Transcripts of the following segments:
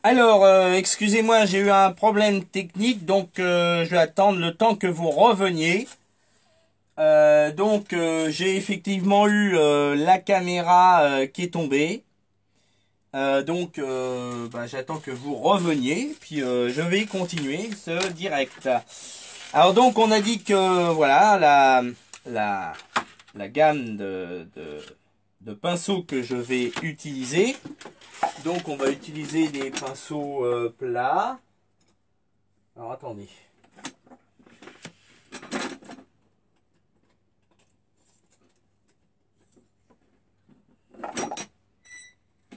Alors, excusez-moi, j'ai eu un problème technique, donc je vais attendre le temps que vous reveniez. J'ai effectivement eu la caméra qui est tombée. J'attends que vous reveniez, puis je vais continuer ce direct. Alors donc, on a dit que voilà la, la gamme de pinceaux que je vais utiliser. Donc on va utiliser des pinceaux plats. Alors attendez.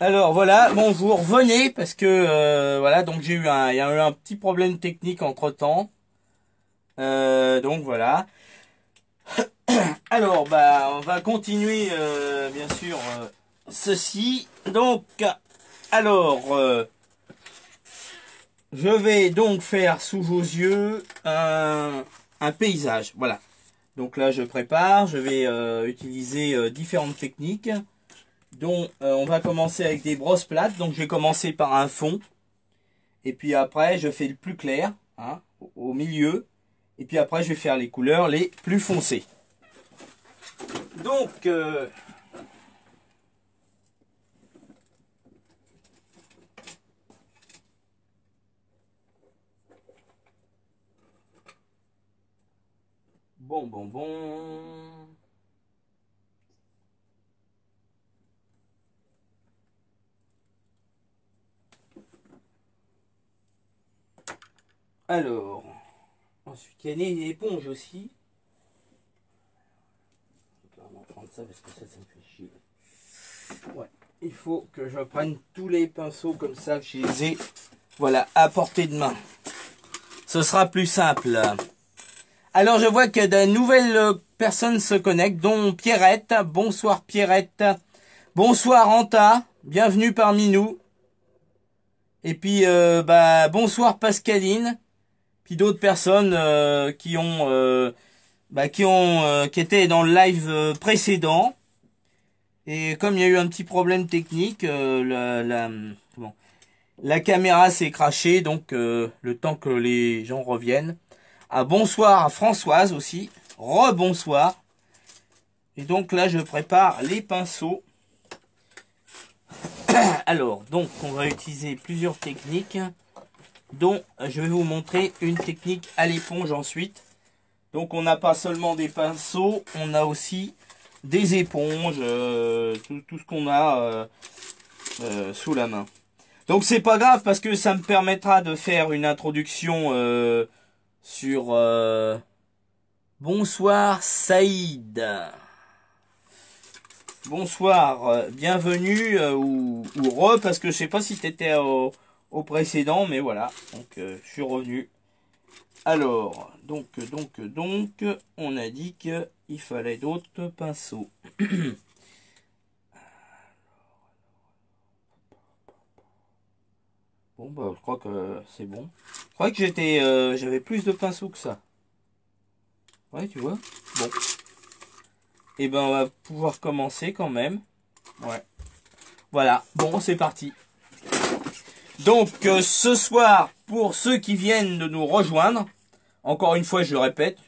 Alors voilà, bon vous revenez parce que voilà, donc il y a eu un petit problème technique entre temps. Donc voilà. Alors bah on va continuer bien sûr ceci. Donc alors je vais donc faire sous vos yeux un paysage. Voilà. Donc là, je prépare. Je vais utiliser différentes techniques. Donc, on va commencer avec des brosses plates. Donc, je vais commencer par un fond. Et puis après, je fais le plus clair, hein, au milieu. Et puis après, je vais faire les couleurs les plus foncées. Donc, bon. Alors, ensuite, il y a une éponge aussi. On va prendre ça parce que ça me fait chier. Ouais, il faut que je prenne tous les pinceaux comme ça, que je les ai, voilà, à portée de main. Ce sera plus simple. Alors, je vois que de nouvelles personnes se connectent, dont Pierrette. Bonsoir Pierrette. Bonsoir Anta. Bienvenue parmi nous. Et puis, bonsoir Pascaline. Puis d'autres personnes qui étaient dans le live précédent. Et comme il y a eu un petit problème technique, la caméra s'est crashée, donc le temps que les gens reviennent. Ah, bonsoir à Françoise aussi. Rebonsoir. Et donc là, je prépare les pinceaux. Alors, donc, on va utiliser plusieurs techniques, dont je vais vous montrer une technique à l'éponge ensuite. Donc, on n'a pas seulement des pinceaux, on a aussi des éponges, tout ce qu'on a sous la main. Donc, c'est pas grave parce que ça me permettra de faire une introduction sur... Bonsoir Saïd. Bonsoir, bienvenue ou re parce que je sais pas si tu étais au précédent, mais voilà, donc je suis revenu. Alors, donc, on a dit que il fallait d'autres pinceaux. Bon bah je crois que c'est bon. Je crois que j'avais plus de pinceaux que ça. Ouais, tu vois. Bon. Et ben on va pouvoir commencer quand même. Ouais. Voilà. Bon, c'est parti. Donc ce soir, pour ceux qui viennent de nous rejoindre, encore une fois je le répète,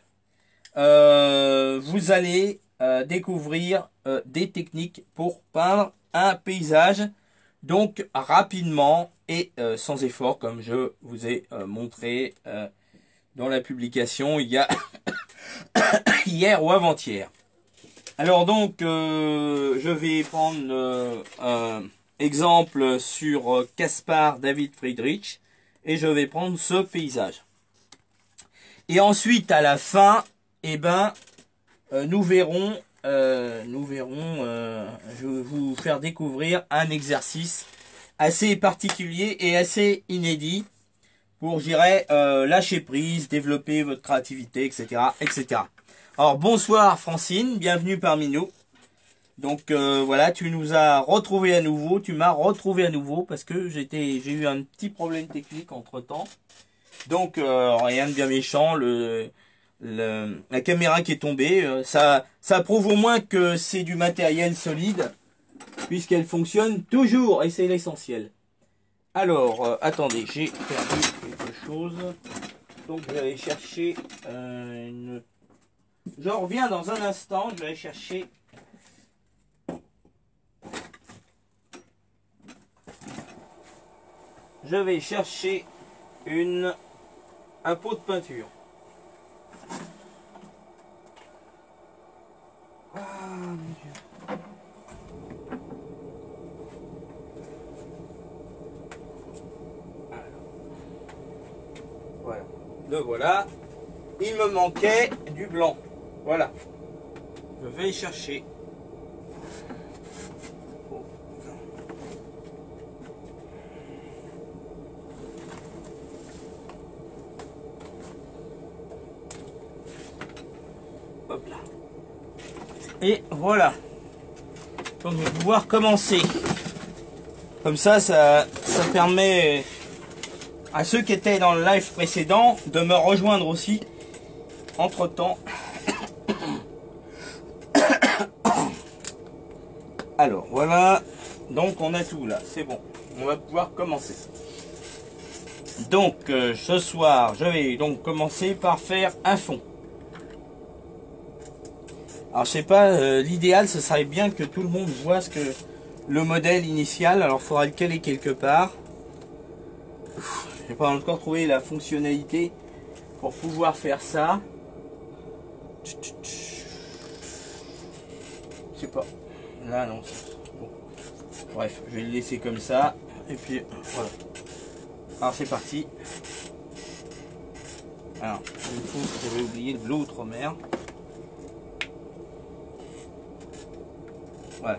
vous allez découvrir des techniques pour peindre un paysage, donc rapidement et sans effort, comme je vous ai montré dans la publication il y a hier ou avant-hier. Alors donc, je vais prendre un exemple sur Caspar David Friedrich et je vais prendre ce paysage. Et ensuite, à la fin, eh ben, nous verrons, je vais vous faire découvrir un exercice assez particulier et assez inédit pour, je dirais, lâcher prise, développer votre créativité, etc., etc. Alors bonsoir Francine, bienvenue parmi nous. Donc voilà, tu nous as retrouvé à nouveau, tu m'as retrouvé à nouveau parce que j'ai eu un petit problème technique entre temps. Donc rien de bien méchant, la caméra qui est tombée, ça prouve au moins que c'est du matériel solide puisqu'elle fonctionne toujours et c'est l'essentiel. Alors, attendez, j'ai perdu quelque chose. Donc, je vais aller chercher une... Je reviens dans un instant, je vais aller chercher... Je vais chercher un pot de peinture. Ah, mon Dieu. Voilà. Le voilà. Il me manquait du blanc. Voilà. Je vais chercher. Hop là. Et voilà. Donc je vais pouvoir commencer. Comme ça permet à ceux qui étaient dans le live précédent de me rejoindre aussi. Entre temps. Alors voilà. Donc on a tout là. C'est bon. On va pouvoir commencer. Donc ce soir, je vais donc commencer par faire un fond. Alors je sais pas, l'idéal ce serait bien que tout le monde voit le modèle initial. Alors il faudra le caler quelque part. J'ai pas encore trouvé la fonctionnalité pour pouvoir faire ça. Je sais pas. Là non. Bon. Bref, je vais le laisser comme ça. Et puis voilà. Alors c'est parti. Alors, j'avais oublié l'autre mer. Voilà.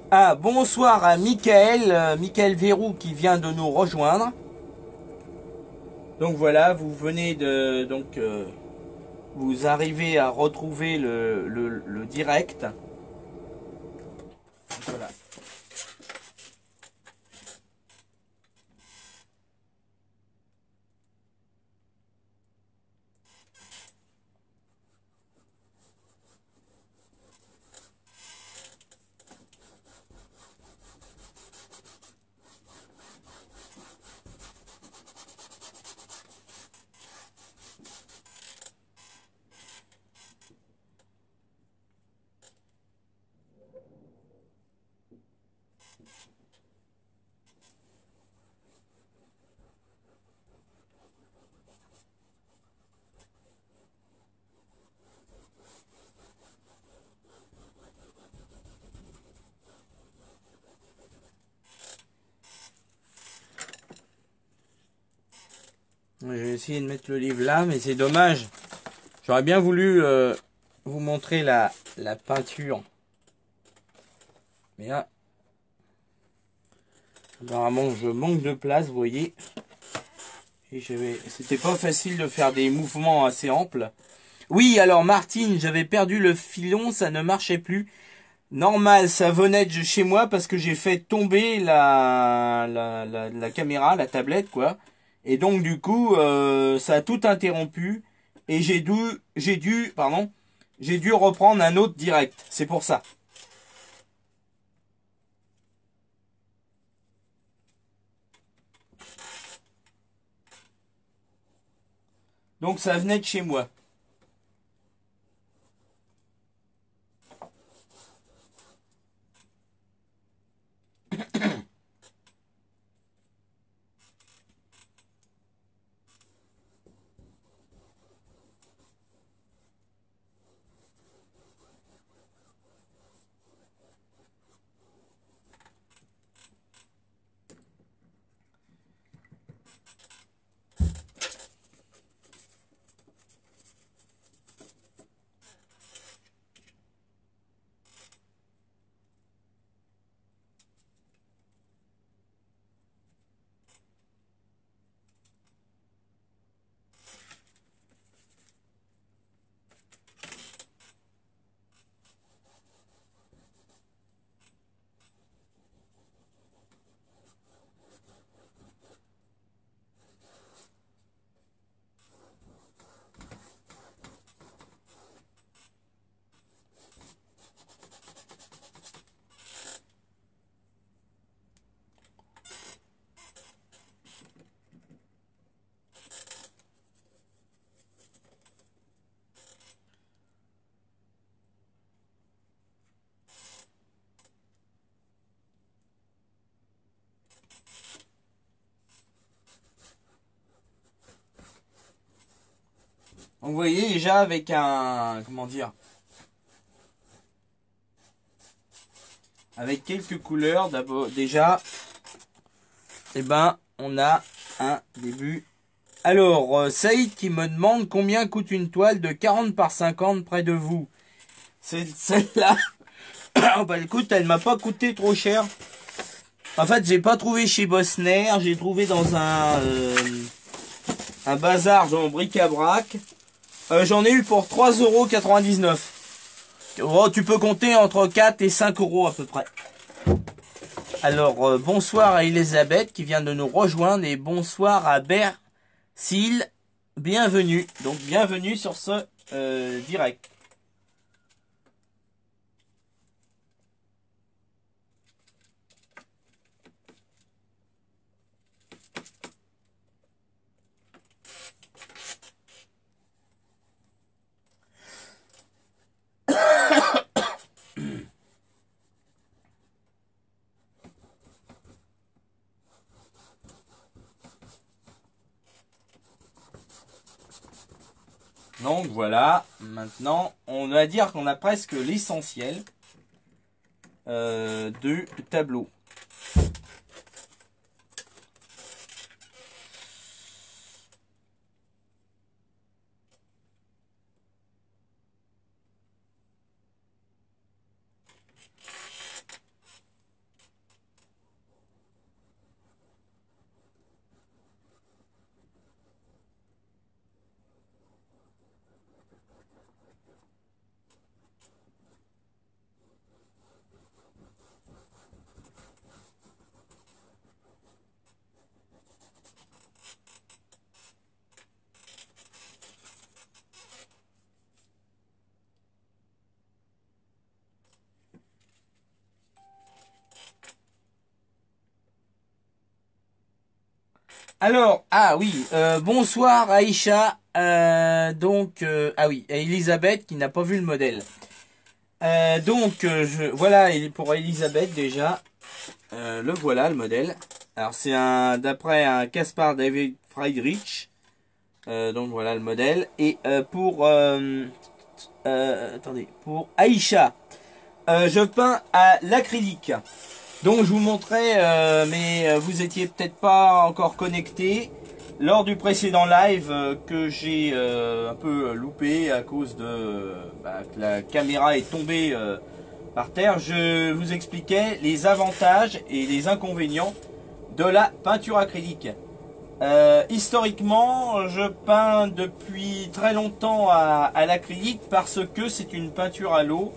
Ah, bonsoir à Michael Verrou qui vient de nous rejoindre. Donc voilà, vous venez de vous arrivez à retrouver le direct. Voilà. Je vais essayer de mettre le livre là, mais c'est dommage. J'aurais bien voulu vous montrer la peinture. Mais là, apparemment, je manque de place, vous voyez. Et c'était pas facile de faire des mouvements assez amples. Oui, alors Martine, j'avais perdu le filon, ça ne marchait plus. Normal, ça venait de chez moi parce que j'ai fait tomber la caméra, la tablette, quoi. Et donc, du coup, ça a tout interrompu. Et j'ai dû reprendre un autre direct. C'est pour ça. Donc, ça venait de chez moi. Donc vous voyez déjà avec un, comment dire, avec quelques couleurs d'abord déjà, eh ben on a un début. Alors Saïd qui me demande combien coûte une toile de 40 par 50 près de vous. C'est celle-là. Oh bah écoute, elle m'a pas coûté trop cher. En fait, j'ai pas trouvé chez Bosner, j'ai trouvé dans un bazar genre bric-à-brac. J'en ai eu pour 3,99 €. Oh, tu peux compter entre 4 et 5 € à peu près. Alors, bonsoir à Elisabeth qui vient de nous rejoindre et bonsoir à Bercil. Bienvenue. Donc, bienvenue sur ce direct. Donc voilà, maintenant on va dire qu'on a presque l'essentiel du tableau. Alors, ah oui, bonsoir Aïcha, ah oui, Elisabeth qui n'a pas vu le modèle. Voilà, pour Elisabeth déjà, le voilà le modèle. Alors c'est d'après un Caspar David Friedrich, donc voilà le modèle. Et attendez, pour Aïcha, je peins à l'acrylique. Donc je vous montrais, mais vous étiez peut-être pas encore connecté lors du précédent live que j'ai un peu loupé à cause de que la caméra est tombée par terre. Je vous expliquais les avantages et les inconvénients de la peinture acrylique. Historiquement, je peins depuis très longtemps à l'acrylique parce que c'est une peinture à l'eau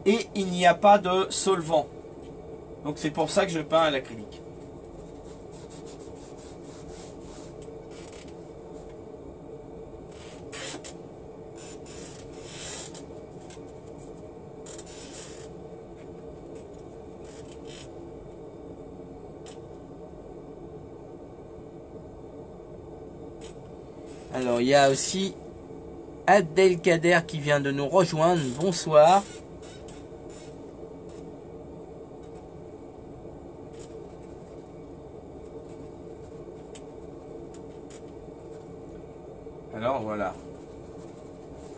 et il n'y a pas de solvant. Donc c'est pour ça que je peins à l'acrylique. Alors il y a aussi Abdelkader qui vient de nous rejoindre. Bonsoir. Alors voilà.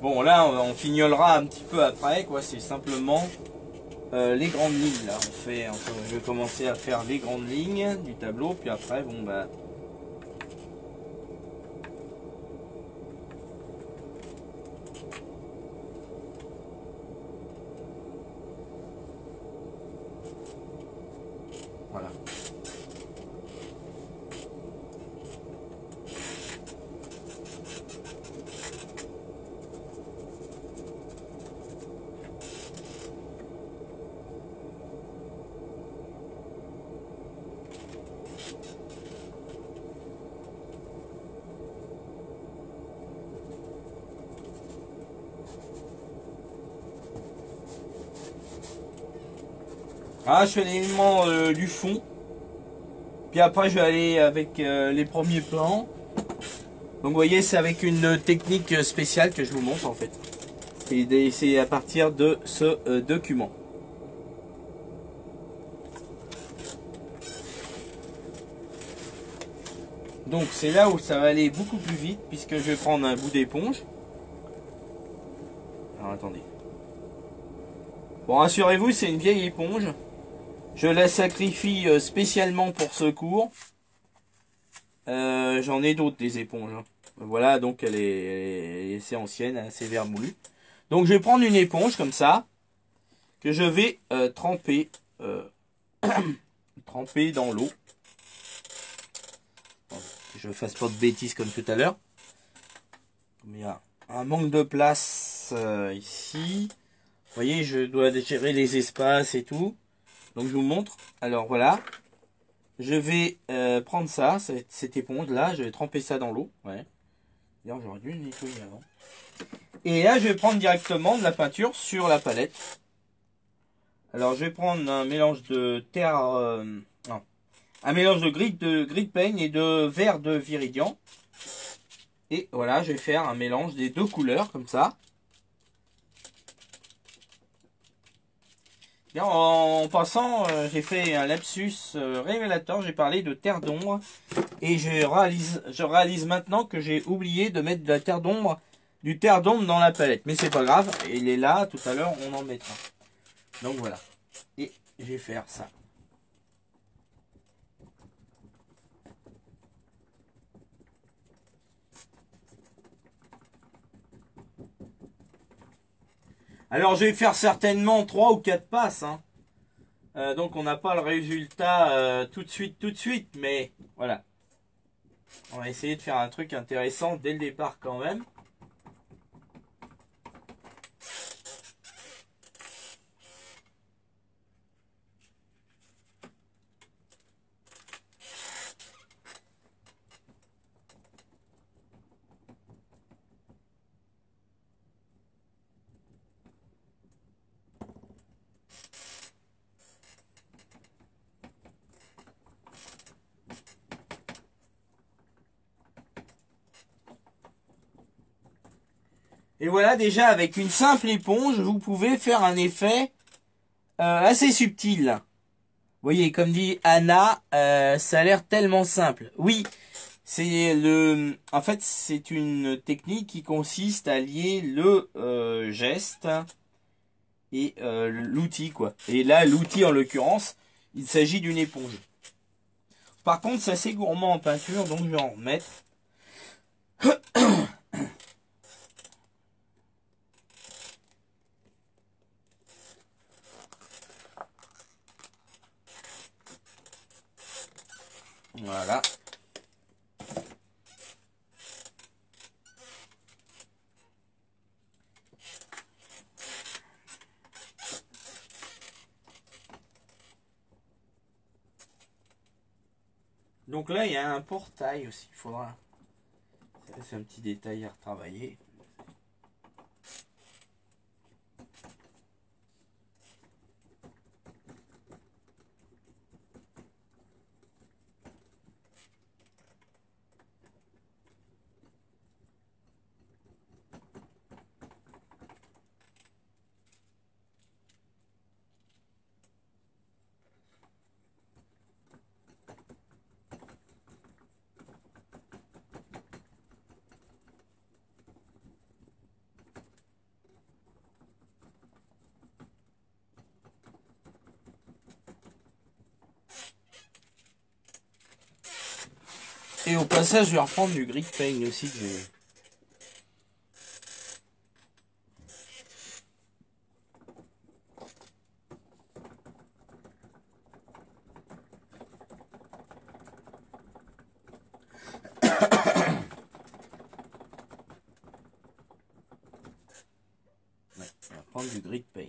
Bon là on fignolera un petit peu après quoi. C'est simplement les grandes lignes là. Je vais commencer à faire les grandes lignes du tableau puis après bon bah. Voilà. Ah, je fais l'élément du fond. Puis après, je vais aller avec les premiers plans. Donc, vous voyez, c'est avec une technique spéciale que je vous montre en fait. Et c'est à partir de ce document. Donc c'est là où ça va aller beaucoup plus vite puisque je vais prendre un bout d'éponge. Alors attendez. Bon, rassurez-vous, c'est une vieille éponge. Je la sacrifie spécialement pour ce cours. J'en ai d'autres des éponges, hein. Voilà, donc elle est assez ancienne, assez vermoulue. Donc je vais prendre une éponge comme ça, que je vais tremper, tremper dans l'eau. Que je ne fasse pas de bêtises comme tout à l'heure. Il y a un manque de place ici. Vous voyez, je dois gérer les espaces et tout. Donc je vous montre. Alors voilà. Je vais prendre ça, cette éponge là, je vais tremper ça dans l'eau. Ouais. D'ailleurs, j'aurais dû le nettoyer avant. Et là, je vais prendre directement de la peinture sur la palette. Alors, je vais prendre un mélange de terre, non, un mélange de gris de peigne et de vert de viridian. Et voilà, je vais faire un mélange des deux couleurs comme ça. Bien, en passant, j'ai fait un lapsus révélateur. J'ai parlé de terre d'ombre et je réalise maintenant que j'ai oublié de mettre de la terre d'ombre, du terre d'ombre dans la palette. Mais c'est pas grave, il est là. Tout à l'heure, on en mettra. Donc voilà. Et je vais faire ça. Alors je vais faire certainement 3 ou 4 passes, hein. Donc on n'a pas le résultat tout de suite, mais voilà. On va essayer de faire un truc intéressant dès le départ quand même. Et voilà, déjà avec une simple éponge, vous pouvez faire un effet assez subtil. Vous voyez, comme dit Anna, ça a l'air tellement simple. Oui, en fait, c'est une technique qui consiste à lier le geste et l'outil, quoi. Et là, l'outil, en l'occurrence, il s'agit d'une éponge. Par contre, c'est assez gourmand en peinture, donc je vais en remettre. Voilà. Donc là, il y a un portail aussi. Il faudra... C'est un petit détail à retravailler. Et au passage, je vais reprendre du gris paint aussi. Ouais, on va prendre du gris paint.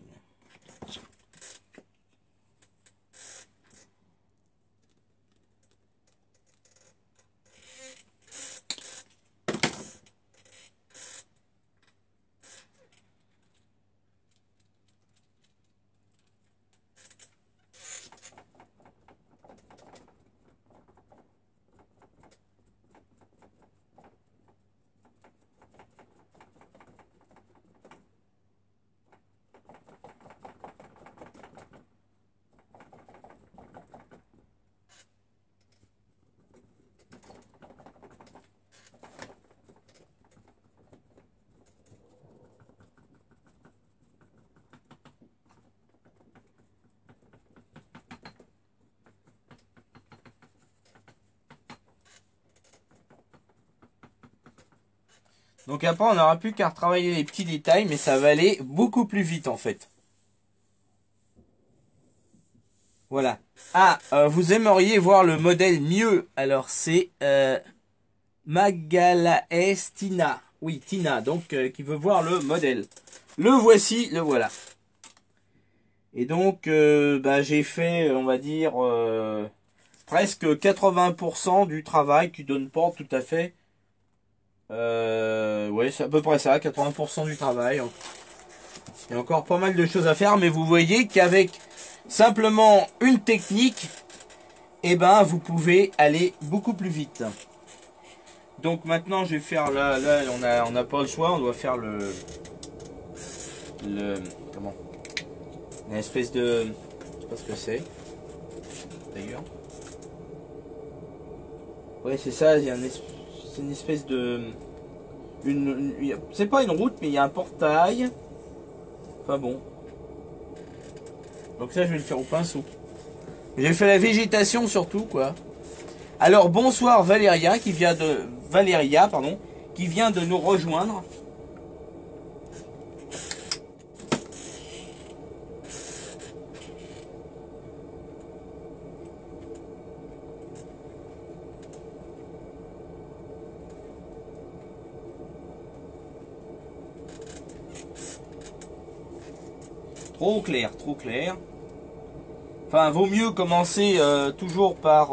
Donc après, on n'aura plus qu'à retravailler les petits détails, mais ça va aller beaucoup plus vite en fait. Voilà. Ah, vous aimeriez voir le modèle mieux. Alors c'est Magalaes Tina. Oui, Tina, donc qui veut voir le modèle. Le voici, le voilà. Et donc, bah, j'ai fait, on va dire, presque 80% du travail qui donne pas tout à fait. Ouais, c'est à peu près ça, 80% du travail. Il y a encore pas mal de choses à faire, mais vous voyez qu'avec simplement une technique, eh ben, vous pouvez aller beaucoup plus vite. Donc maintenant, je vais faire là, on a pas le choix, on doit faire comment, une espèce de, je sais pas ce que c'est, d'ailleurs. Ouais, c'est ça, c'est une espèce de, c'est pas une route, mais il y a un portail. Enfin bon. Donc ça, je vais le faire au pinceau. J'ai fait la végétation surtout, quoi. Alors bonsoir Valéria, pardon, qui vient de nous rejoindre. Trop clair, trop clair. Enfin, vaut mieux commencer toujours par...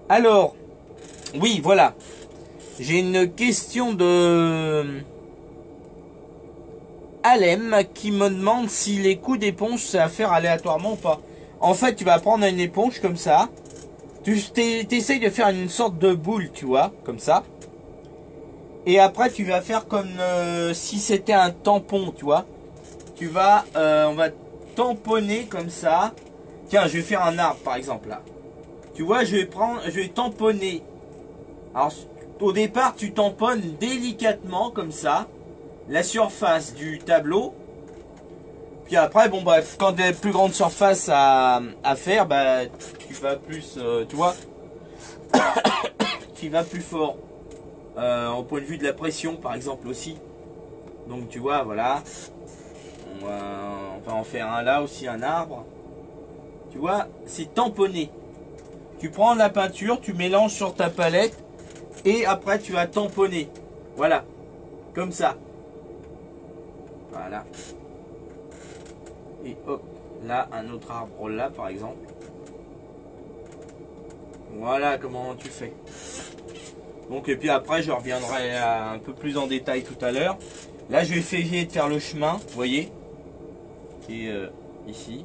Alors, oui, voilà. J'ai une question de Alem qui me demande si les coups d'éponge c'est à faire aléatoirement ou pas. En fait, tu vas prendre une éponge comme ça. Tu essayes de faire une sorte de boule, tu vois, comme ça. Et après, tu vas faire comme si c'était un tampon, tu vois. On va tamponner comme ça. Tiens, je vais faire un arbre, par exemple, là. Tu vois, je vais tamponner. Alors, au départ, tu tamponnes délicatement, comme ça, la surface du tableau. Puis après, bon, bah, quand tu as plus grande surface à faire, bah, tu vas plus, tu vois, tu vas plus fort. Au point de vue de la pression, par exemple, aussi. Donc, tu vois, voilà. On va en faire un là aussi, un arbre. Tu vois, c'est tamponné. Tu prends la peinture, tu mélanges sur ta palette et après tu vas tamponner. Voilà, comme ça. Voilà. Et hop, là, un autre arbre là, par exemple. Voilà comment tu fais. Donc, et puis après, je reviendrai un peu plus en détail tout à l'heure. Là, je vais essayer de faire le chemin, vous voyez, qui est ici.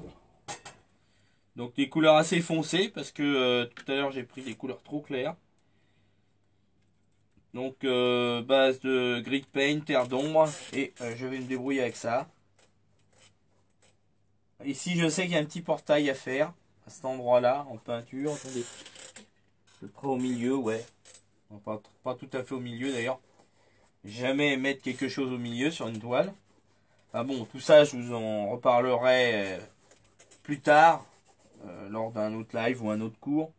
Donc des couleurs assez foncées parce que tout à l'heure j'ai pris des couleurs trop claires. Donc base de grid paint, terre d'ombre et je vais me débrouiller avec ça. Ici je sais qu'il y a un petit portail à faire à cet endroit là en peinture. Attendez, à peu près au milieu, ouais. Pas tout à fait au milieu d'ailleurs. Jamais mettre quelque chose au milieu sur une toile. Ah bon, tout ça je vous en reparlerai plus tard lors d'un autre live ou un autre cours.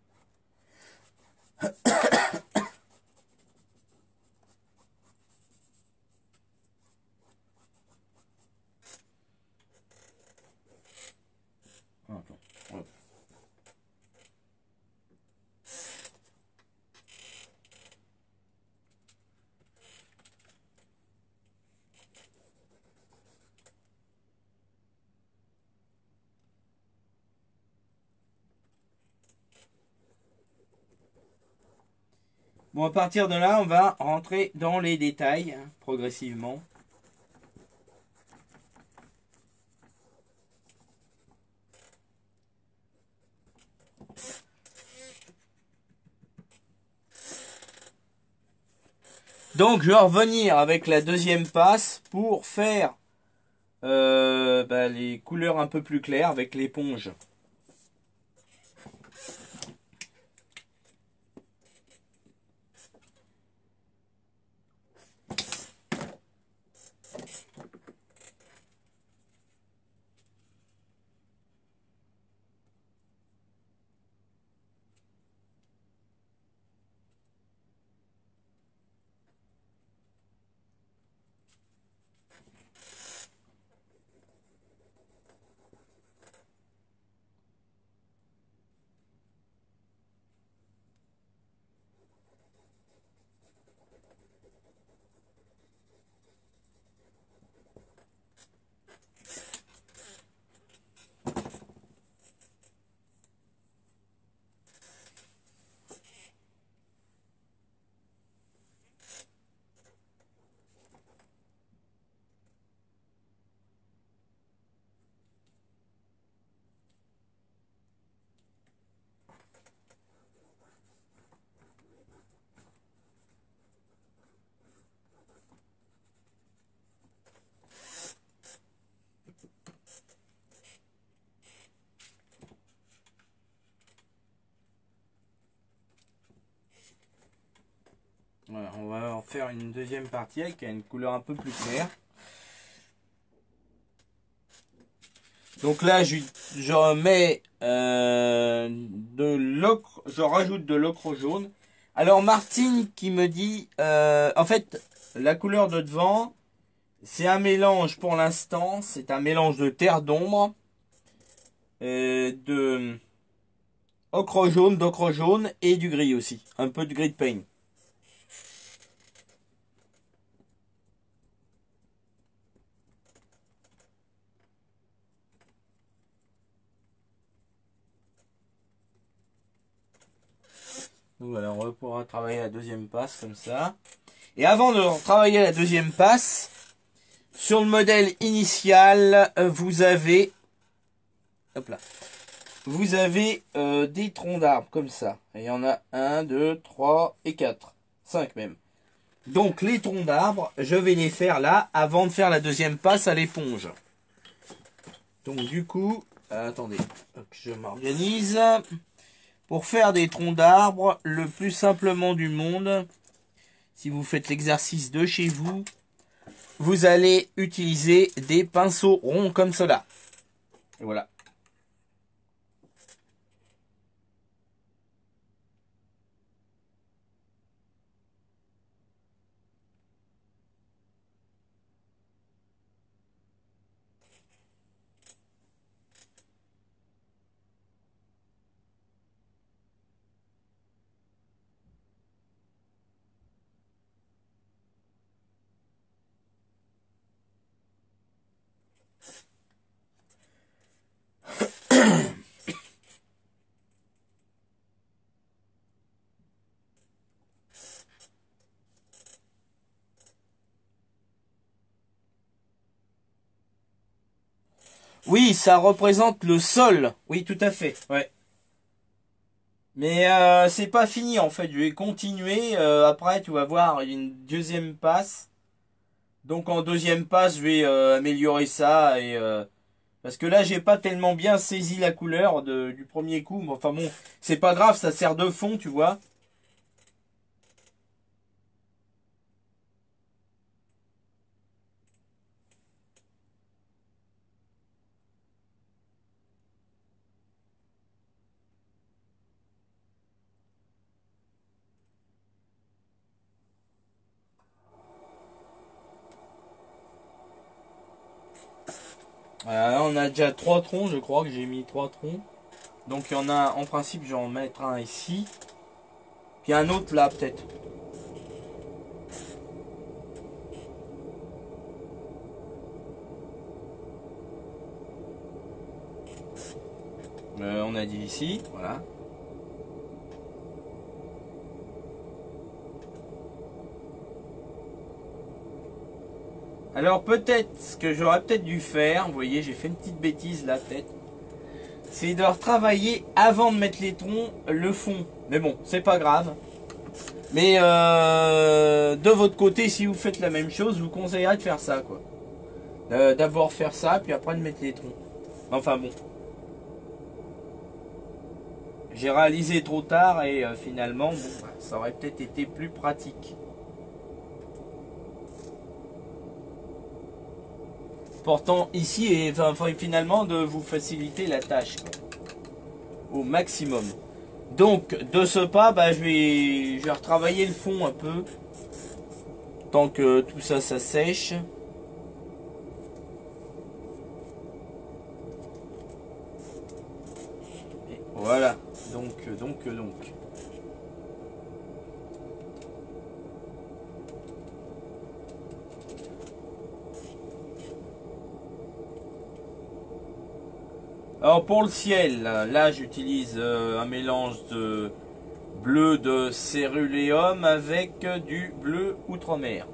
Bon, à partir de là, on va rentrer dans les détails hein, progressivement. Donc, je vais revenir avec la deuxième passe pour faire bah, les couleurs un peu plus claires avec l'éponge. Voilà, on va en faire une deuxième partie avec une couleur un peu plus claire. Donc là, je mets de l'ocre, je rajoute de l'ocre jaune. Alors Martine qui me dit, en fait, la couleur de devant, c'est un mélange pour l'instant, c'est un mélange de terre d'ombre, de d'ocre jaune et du gris aussi, un peu de gris de paint. Donc voilà, on va pouvoir travailler la deuxième passe comme ça. Et avant de travailler la deuxième passe, sur le modèle initial, vous avez, hop là, vous avez des troncs d'arbres comme ça. Et il y en a 1, 2, 3 et 4. 5 même. Donc les troncs d'arbres, je vais les faire là avant de faire la deuxième passe à l'éponge. Donc du coup, attendez, je m'organise. Pour faire des troncs d'arbres, le plus simplement du monde, si vous faites l'exercice de chez vous, vous allez utiliser des pinceaux ronds comme cela. Et voilà. Oui, ça représente le sol. Oui, tout à fait. Ouais. Mais c'est pas fini en fait. Je vais continuer. Après, tu vas voir une deuxième passe. Donc en deuxième passe, je vais améliorer ça et parce que là, j'ai pas tellement bien saisi la couleur du premier coup. Mais enfin bon, c'est pas grave, ça sert de fond, tu vois. Là, on a déjà 3 troncs, je crois que j'ai mis 3 troncs. Donc il y en a, en principe, je vais en mettre un ici. Puis un autre là, peut-être. On a dit ici, voilà. Alors peut-être, ce que j'aurais peut-être dû faire, vous voyez, j'ai fait une petite bêtise là, peut-être. C'est de retravailler avant de mettre les troncs, le fond. Mais bon, c'est pas grave. Mais de votre côté, si vous faites la même chose, je vous conseillerais de faire ça, quoi. D'abord faire ça, puis après de mettre les troncs. Enfin bon. J'ai réalisé trop tard et finalement, bon, ça aurait peut-être été plus pratique. Pourtant, ici, et enfin, finalement, de vous faciliter la tâche, quoi, au maximum. Donc, de ce pas, bah, je vais retravailler le fond un peu, tant que tout ça, ça sèche. Et voilà, donc. Alors pour le ciel, là j'utilise un mélange de bleu de céruléum avec du bleu outre-mer.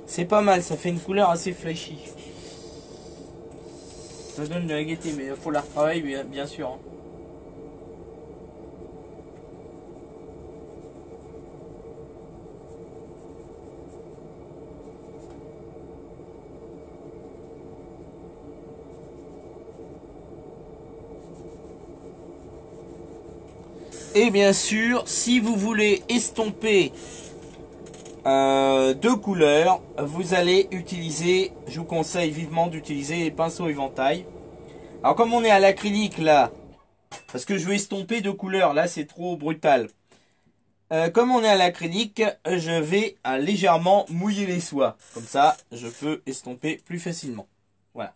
C'est pas mal, ça fait une couleur assez flashy. Ça donne de la gaieté, mais il faut la retravailler bien sûr. Et bien sûr, si vous voulez estomper deux couleurs, vous allez utiliser, je vous conseille vivement d'utiliser les pinceaux éventail. Alors comme on est à l'acrylique là, parce que je vais estomper deux couleurs, là c'est trop brutal. Comme on est à l'acrylique, je vais légèrement mouiller les soies. Comme ça, je peux estomper plus facilement. Voilà.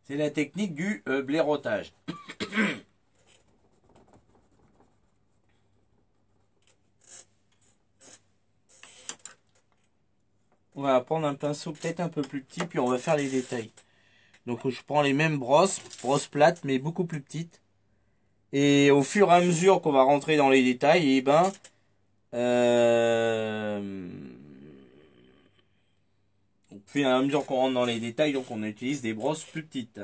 C'est la technique du blaireautage. On va prendre un pinceau peut-être un peu plus petit, puis on va faire les détails. Donc je prends les mêmes brosses plates, mais beaucoup plus petites. Et au fur et à mesure qu'on va rentrer dans les détails, et ben, au fur et à mesure qu'on rentre dans les détails, donc on utilise des brosses plus petites.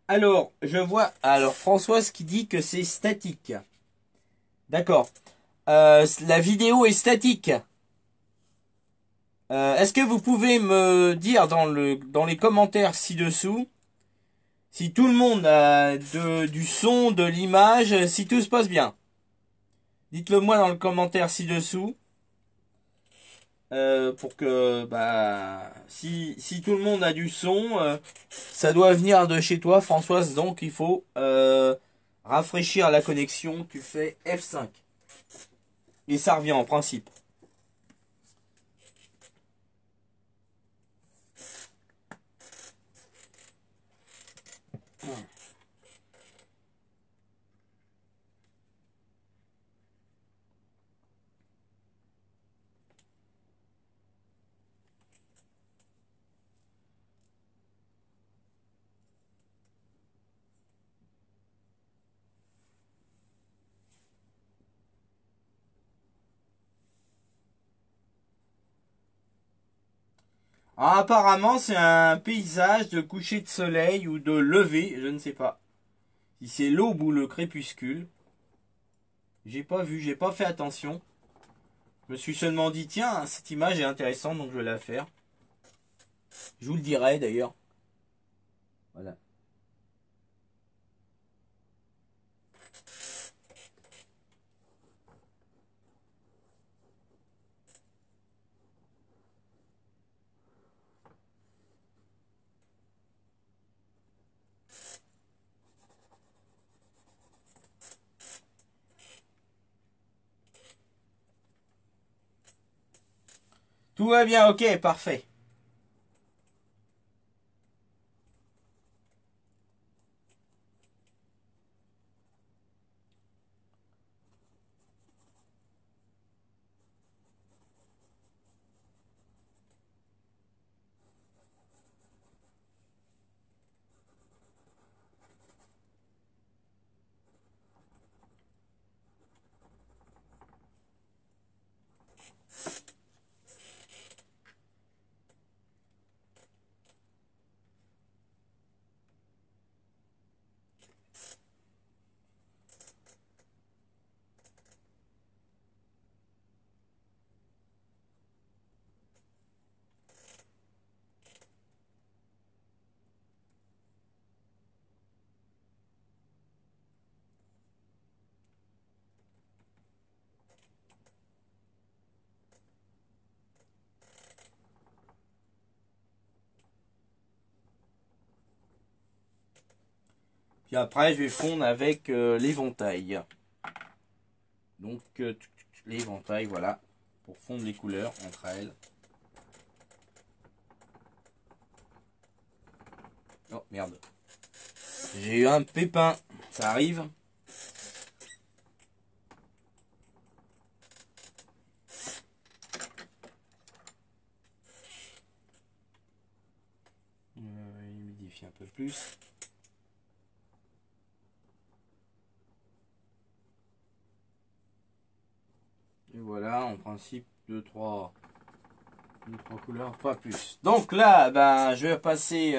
Alors, je vois, alors Françoise qui dit que c'est statique. D'accord. La vidéo est statique. Est-ce que vous pouvez me dire dans les commentaires ci-dessous si tout le monde a du son, de l'image, si tout se passe bien? Dites-le moi dans le commentaire ci-dessous. Pour que si tout le monde a du son, ça doit venir de chez toi, Françoise, donc il faut rafraîchir la connexion, tu fais F5. Et ça revient en principe. Alors, apparemment, c'est un paysage de coucher de soleil ou de lever, je ne sais pas. Si c'est l'aube ou le crépuscule. J'ai pas vu, j'ai pas fait attention. Je me suis seulement dit, tiens, cette image est intéressante, donc je vais la faire. Je vous le dirai d'ailleurs. Voilà. Tout va bien, ok, parfait. Puis après, je vais fondre avec l'éventail. Donc, l'éventail, voilà, pour fondre les couleurs entre elles. Oh merde. J'ai eu un pépin. Ça arrive. Humidifie un peu plus. Et voilà, en principe, 2-3 couleurs, pas plus. Donc là, ben, je vais passer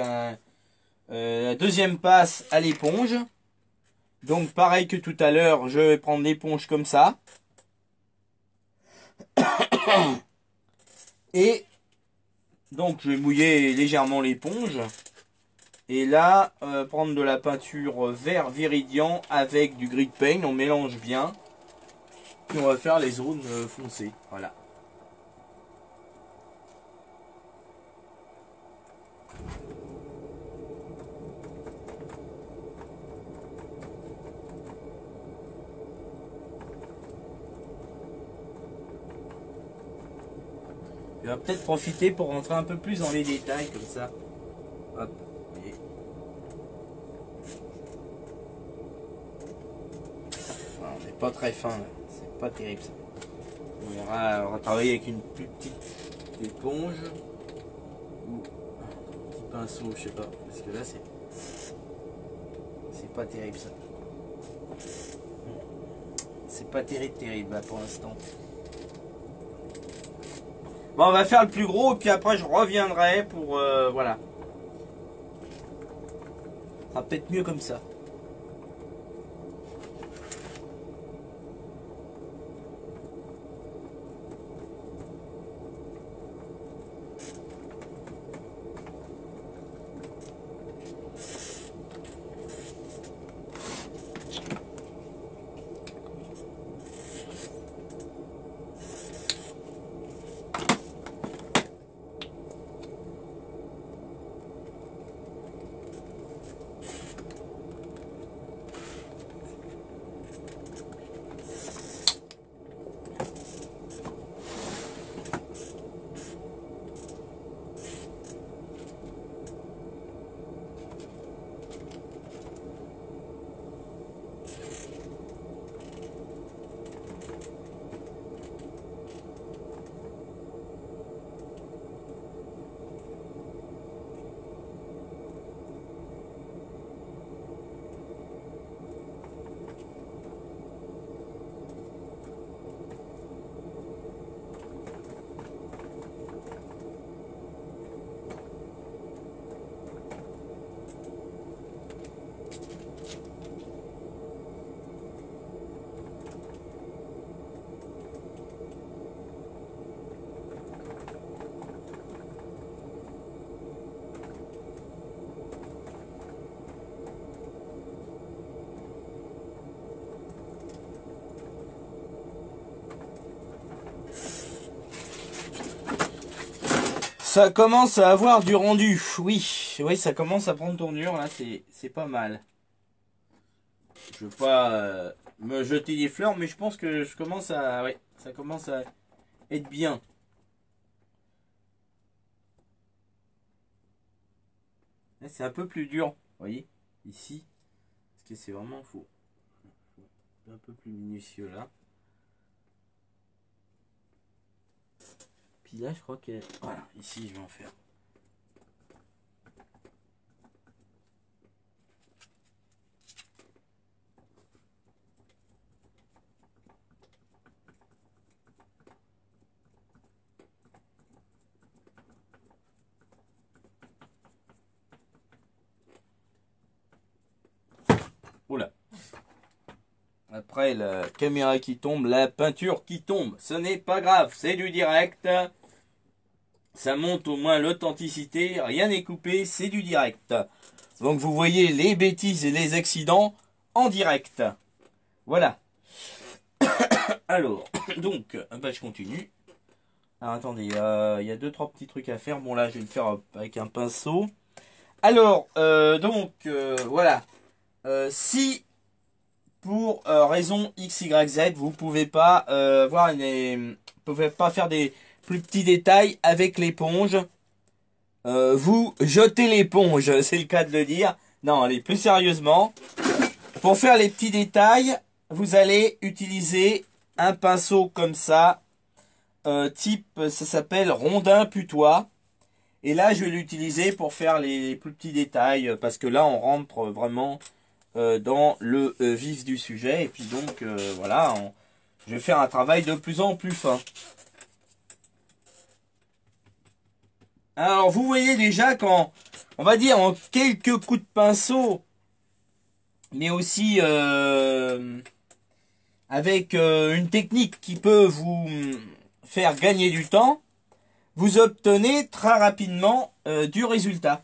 la deuxième passe à l'éponge. Donc pareil que tout à l'heure, je vais prendre l'éponge comme ça. Et donc je vais mouiller légèrement l'éponge. Et là, prendre de la peinture vert viridian avec du grit paint, on mélange bien. Et on va faire les zones foncées. Voilà. Je vais peut-être profiter pour rentrer un peu plus dans les détails comme ça. Hop. Voyez. Enfin, on n'est pas très fin là. C'est pas terrible ça. On va travailler avec une plus petite éponge. Ou un petit pinceau, je sais pas. Parce que là c'est pas terrible ça. C'est pas terrible là, pour l'instant. Bon, on va faire le plus gros, puis après je reviendrai pour... voilà. Ça sera peut-être mieux comme ça. Ça commence à avoir du rendu. Oui, ça commence à prendre tournure. Là, c'est pas mal. Je veux pas me jeter des fleurs, mais je pense que je commence à... Ouais, ça commence à être bien. Là, c'est un peu plus dur. Vous voyez, ici. Parce que c'est vraiment faux. Un peu plus minutieux là. Puis là, je crois que... Voilà, ici, je vais en faire. Oula. Après la caméra qui tombe, la peinture qui tombe. Ce n'est pas grave, c'est du direct. Ça monte au moins l'authenticité, rien n'est coupé, c'est du direct. Donc vous voyez les bêtises et les accidents en direct. Voilà. Alors, donc, bah, je continue. Alors attendez, il y a 2-3 petits trucs à faire. Bon là, je vais le faire avec un pinceau. Alors, voilà. Si pour raison X, Y, Z, vous pouvez pas pouvez pas faire des plus petits détails avec l'éponge, vous jetez l'éponge, c'est le cas de le dire. Non, allez, plus sérieusement. Pour faire les petits détails, vous allez utiliser un pinceau comme ça, type, ça s'appelle rondin putois. Et là, je vais l'utiliser pour faire les plus petits détails, parce que là, on rentre vraiment dans le vif du sujet. Et puis donc, voilà, je vais faire un travail de plus en plus fin. Alors, vous voyez déjà quand, on va dire en quelques coups de pinceau, mais aussi avec une technique qui peut vous faire gagner du temps, vous obtenez très rapidement du résultat.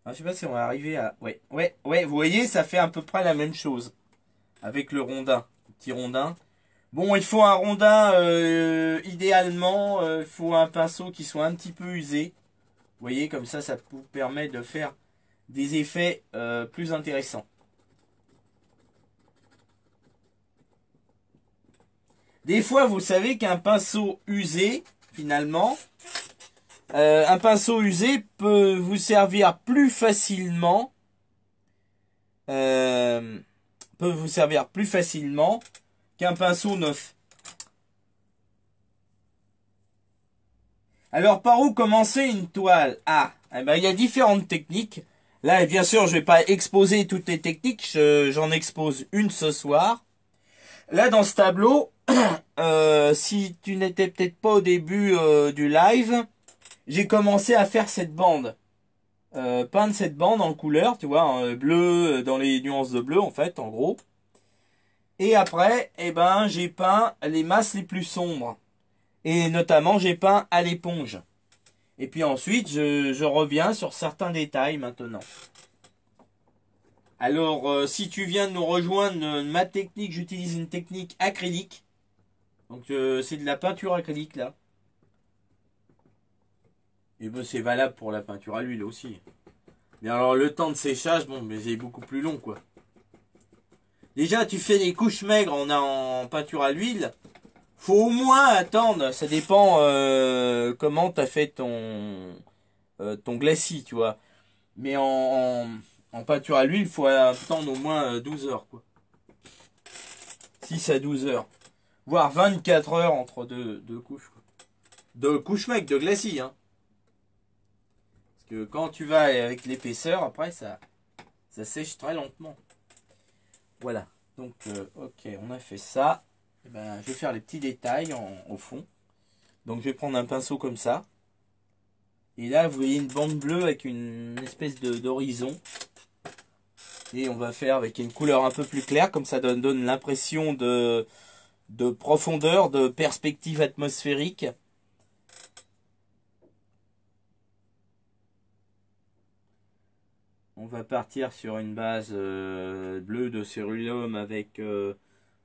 Alors, je sais pas si on va arriver à... Ouais, vous voyez, ça fait à peu près la même chose avec le rondin, le petit rondin. Bon, il faut un rondin, idéalement, il faut un pinceau qui soit un petit peu usé. Vous voyez, comme ça vous permet de faire des effets plus intéressants. Des fois, vous savez qu'un pinceau usé, finalement, un pinceau usé peut vous servir plus facilement, qu'un pinceau neuf. Alors, par où commencer une toile? Ah, eh ben, il y a différentes techniques. Là, bien sûr, je vais pas exposer toutes les techniques. J'en expose une ce soir. Là, dans ce tableau, si tu n'étais peut-être pas au début du live, j'ai commencé à faire cette bande. Peindre cette bande en couleur, tu vois, en bleu, dans les nuances de bleu, en fait, en gros. Et après, eh ben, j'ai peint les masses les plus sombres. Et notamment, j'ai peint à l'éponge. Et puis ensuite, je reviens sur certains détails maintenant. Alors, si tu viens de nous rejoindre, ma technique, j'utilise une technique acrylique. Donc, c'est de la peinture acrylique, là. Et ben, c'est valable pour la peinture à l'huile aussi. Mais alors, le temps de séchage, bon, mais c'est beaucoup plus long, quoi. Déjà, tu fais des couches maigres en peinture à l'huile. Faut au moins attendre, ça dépend comment t'as fait ton glacis, tu vois. Mais en peinture à l'huile, il faut attendre au moins 12 heures, quoi. 6 à 12 heures. Voire 24 heures entre deux couches, quoi. De couches maigres, de glacis, hein. Parce que quand tu vas avec l'épaisseur, après, ça sèche très lentement. Voilà. Donc, ok, on a fait ça. Et ben, je vais faire les petits détails au fond. Donc, je vais prendre un pinceau comme ça. Et là, vous voyez une bande bleue avec une espèce d'horizon. Et on va faire avec une couleur un peu plus claire. Comme ça donne l'impression de profondeur, de perspective atmosphérique. On va partir sur une base bleue de cérulose avec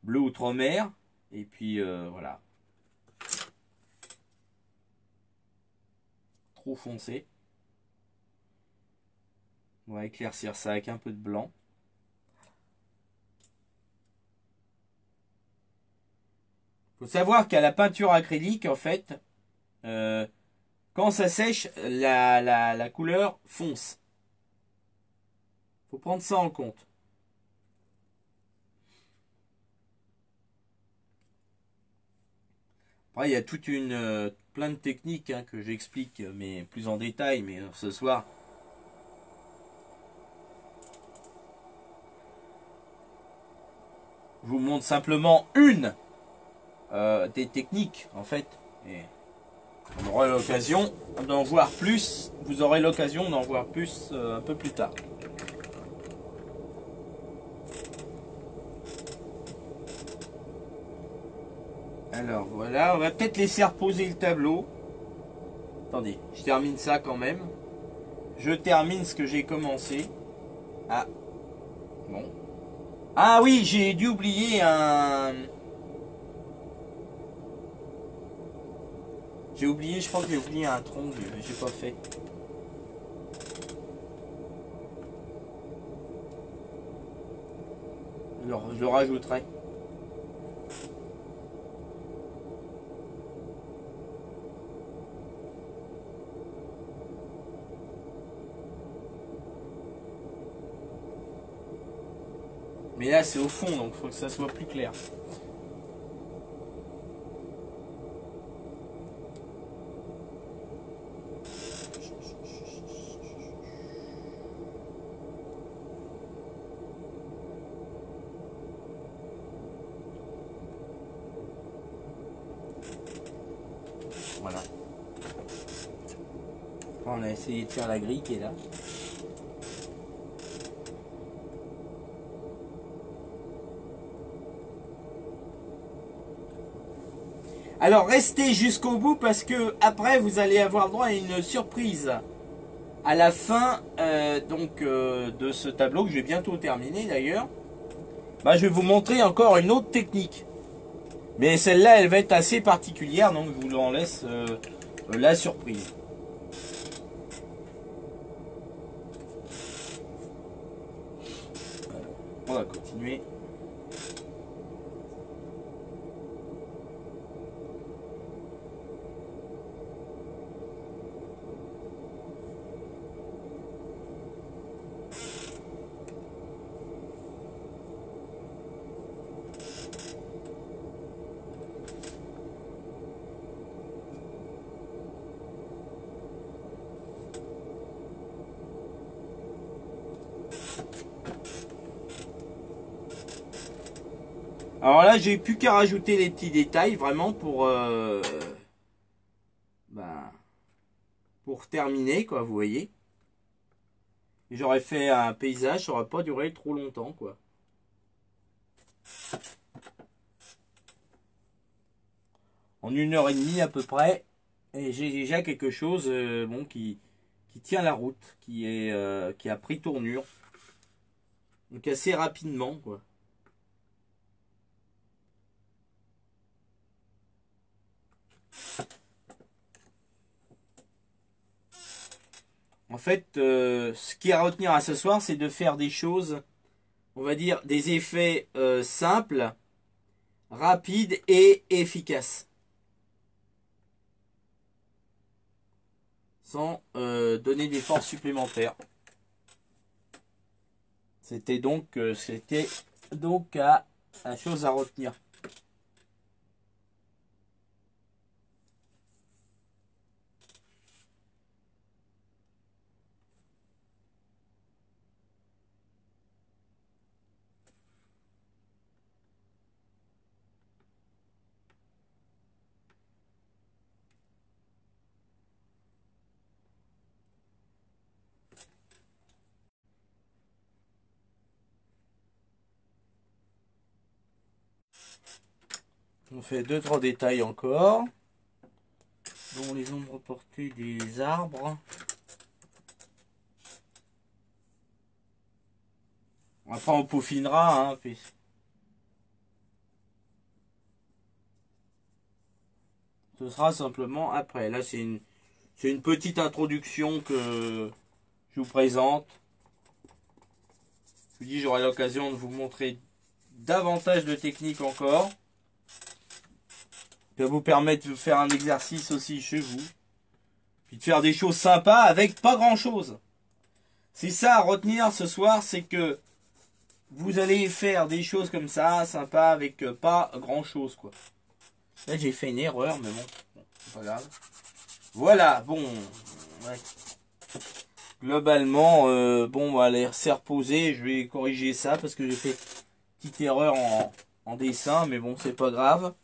bleu outre-mer. Et puis voilà. Trop foncé. On va éclaircir ça avec un peu de blanc. Faut savoir qu'à la peinture acrylique, en fait, quand ça sèche, la couleur fonce. Faut prendre ça en compte. Après, il y a toute plein de techniques hein, que j'explique, mais plus en détail. Mais ce soir, je vous montre simplement une des techniques, en fait. Et on aura l'occasion d'en voir plus. Vous aurez l'occasion d'en voir plus un peu plus tard. Alors voilà, on va peut-être laisser reposer le tableau. Attendez, je termine ça quand même. Je termine ce que j'ai commencé. Ah, bon. Ah oui, j'ai dû oublier un... je crois que j'ai oublié un tronc, j'ai pas fait. Alors, je le rajouterai. Mais là, c'est au fond, donc il faut que ça soit plus clair. Voilà. On a essayé de faire la grille qui est là. Alors restez jusqu'au bout parce que après vous allez avoir droit à une surprise à la fin de ce tableau que je vais bientôt terminer d'ailleurs. Bah, je vais vous montrer encore une autre technique. Mais celle-là elle va être assez particulière donc je vous en laisse la surprise. On va continuer. Alors là, j'ai plus qu'à rajouter les petits détails vraiment pour terminer, quoi, vous voyez. J'aurais fait un paysage, ça aurait pas duré trop longtemps, quoi. En 1 heure et demie à peu près, et j'ai déjà quelque chose bon, qui tient la route, qui a pris tournure. Donc assez rapidement, quoi. En fait, ce qui est à retenir à ce soir, c'est de faire des choses, on va dire, des effets simples, rapides et efficaces. Sans donner d'efforts supplémentaires. C'était donc la chose à retenir. On fait 2-3 détails encore. Bon, les ombres portées des arbres. Après on peaufinera, hein, puis... Ce sera simplement après. Là c'est une petite introduction que je vous présente. Je vous dis, j'aurai l'occasion de vous montrer davantage de techniques encore. Ça va vous permettre de faire un exercice aussi chez vous. Puis de faire des choses sympas avec pas grand chose. C'est ça à retenir ce soir, c'est que vous allez faire des choses comme ça, sympas, avec pas grand chose, quoi. Là j'ai fait une erreur, mais bon, c'est pas grave. Voilà, bon. Ouais. Globalement, bon, on va aller se reposer. Je vais corriger ça parce que j'ai fait une petite erreur en dessin, mais bon, c'est pas grave.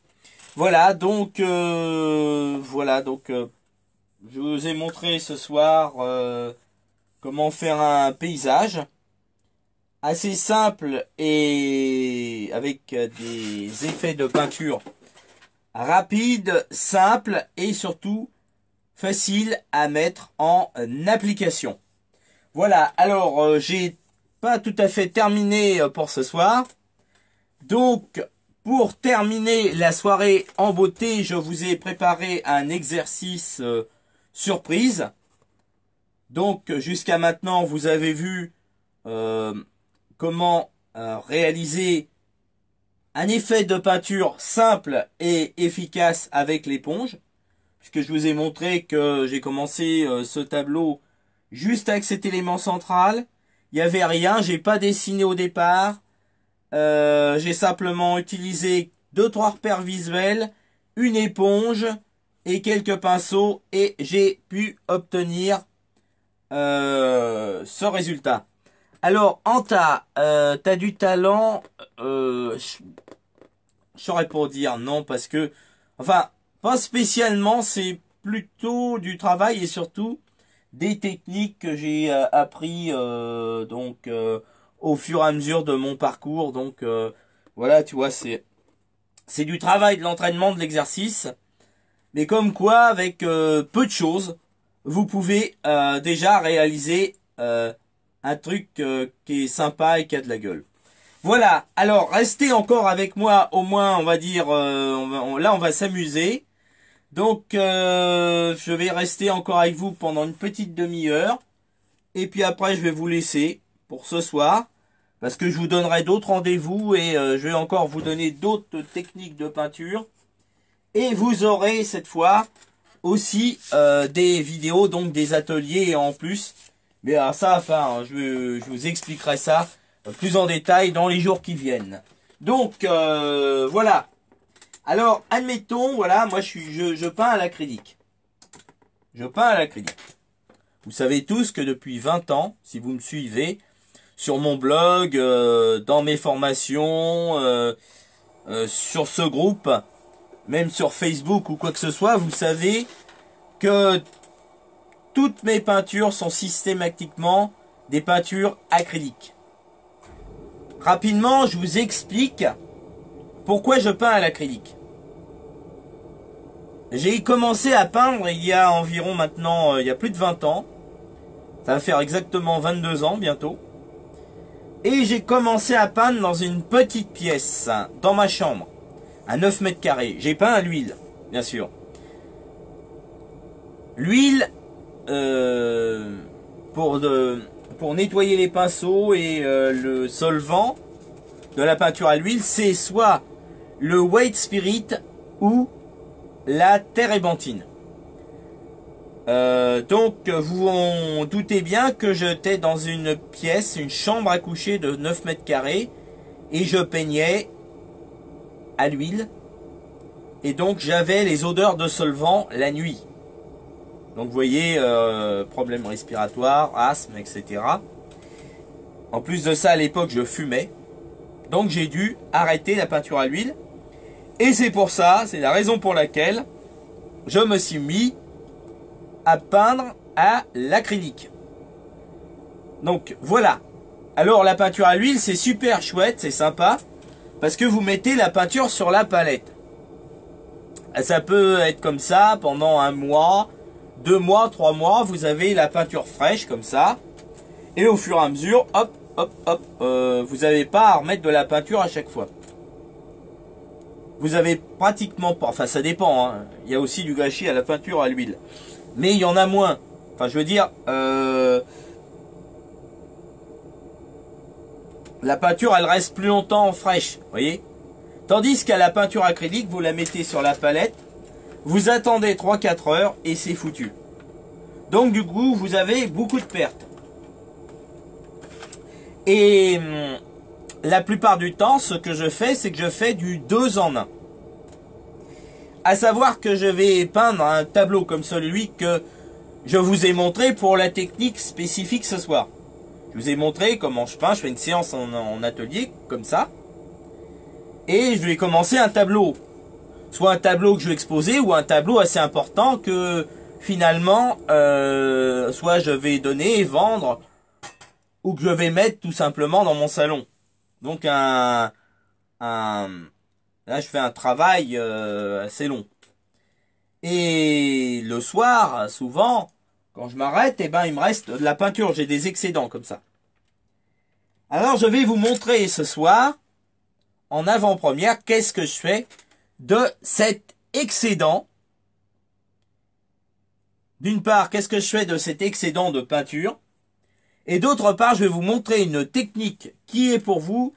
Voilà, donc, je vous ai montré ce soir comment faire un paysage assez simple et avec des effets de peinture rapides, simples et surtout faciles à mettre en application. Voilà, alors j'ai pas tout à fait terminé pour ce soir. Donc, pour terminer la soirée en beauté, je vous ai préparé un exercice surprise. Donc, jusqu'à maintenant, vous avez vu comment réaliser un effet de peinture simple et efficace avec l'éponge. Puisque je vous ai montré que j'ai commencé ce tableau juste avec cet élément central. Il n'y avait rien, j'ai pas dessiné au départ. J'ai simplement utilisé 2-3 repères visuels, une éponge et quelques pinceaux et j'ai pu obtenir ce résultat. Alors, Anta, t'as du talent, je saurais pas dire non parce que, enfin, pas spécialement, c'est plutôt du travail et surtout des techniques que j'ai appris au fur et à mesure de mon parcours. Donc voilà, tu vois, c'est du travail, de l'entraînement, de l'exercice. Mais comme quoi, avec peu de choses, vous pouvez déjà réaliser un truc qui est sympa et qui a de la gueule. Voilà, alors restez encore avec moi, au moins on va dire, là on va s'amuser. Donc je vais rester encore avec vous pendant une petite demi-heure. Et puis après je vais vous laisser pour ce soir. Parce que je vous donnerai d'autres rendez-vous et je vais encore vous donner d'autres techniques de peinture. Et vous aurez cette fois aussi des vidéos, donc des ateliers en plus. Mais alors ça, enfin, je vous expliquerai ça plus en détail dans les jours qui viennent. Donc voilà. Alors admettons, voilà, moi je peins à l'acrylique. Je peins à l'acrylique. Vous savez tous que depuis 20 ans, si vous me suivez, sur mon blog, dans mes formations, sur ce groupe, même sur Facebook ou quoi que ce soit, vous savez que toutes mes peintures sont systématiquement des peintures acryliques. Rapidement, je vous explique pourquoi je peins à l'acrylique. J'ai commencé à peindre il y a environ maintenant, il y a plus de 20 ans. Ça va faire exactement 22 ans bientôt. Et j'ai commencé à peindre dans une petite pièce, dans ma chambre, à 9 mètres carrés. J'ai peint à l'huile, bien sûr. L'huile, pour nettoyer les pinceaux et le solvant de la peinture à l'huile, c'est soit le White Spirit ou la térébenthine. Donc vous en doutez bien que j'étais dans une pièce, une chambre à coucher de 9 mètres carrés et je peignais à l'huile et donc j'avais les odeurs de solvant la nuit. Donc vous voyez, problème respiratoire, asthme, etc. En plus de ça, à l'époque, je fumais. Donc j'ai dû arrêter la peinture à l'huile. Et c'est pour ça, c'est la raison pour laquelle je me suis mis à peindre à l'acrylique. Donc voilà. Alors la peinture à l'huile, c'est super chouette, c'est sympa. Parce que vous mettez la peinture sur la palette. Ça peut être comme ça pendant 1 mois, 2 mois, 3 mois, vous avez la peinture fraîche comme ça. Et au fur et à mesure, hop, hop, hop, vous n'avez pas à remettre de la peinture à chaque fois. Vous avez pratiquement pas, enfin ça dépend, hein. Il y a aussi du gâchis à la peinture à l'huile. Mais il y en a moins. Enfin je veux dire, la peinture elle reste plus longtemps fraîche, vous voyez. Tandis qu'à la peinture acrylique, vous la mettez sur la palette, vous attendez 3-4 heures et c'est foutu. Donc du coup, vous avez beaucoup de pertes. Et la plupart du temps, ce que je fais, c'est que je fais du 2 en 1. À savoir que je vais peindre un tableau comme celui que je vous ai montré pour la technique spécifique ce soir. Je vous ai montré comment je peins, je fais une séance en atelier, comme ça. Et je vais commencer un tableau. Soit un tableau que je vais exposer, ou un tableau assez important que finalement, soit je vais donner, vendre, ou que je vais mettre tout simplement dans mon salon. Donc là je fais un travail assez long. Et le soir, souvent, quand je m'arrête, eh ben il me reste de la peinture, j'ai des excédents comme ça. Alors je vais vous montrer ce soir, en avant-première, qu'est-ce que je fais de cet excédent. D'une part, qu'est-ce que je fais de cet excédent de peinture? Et d'autre part, je vais vous montrer une technique qui est pour vous,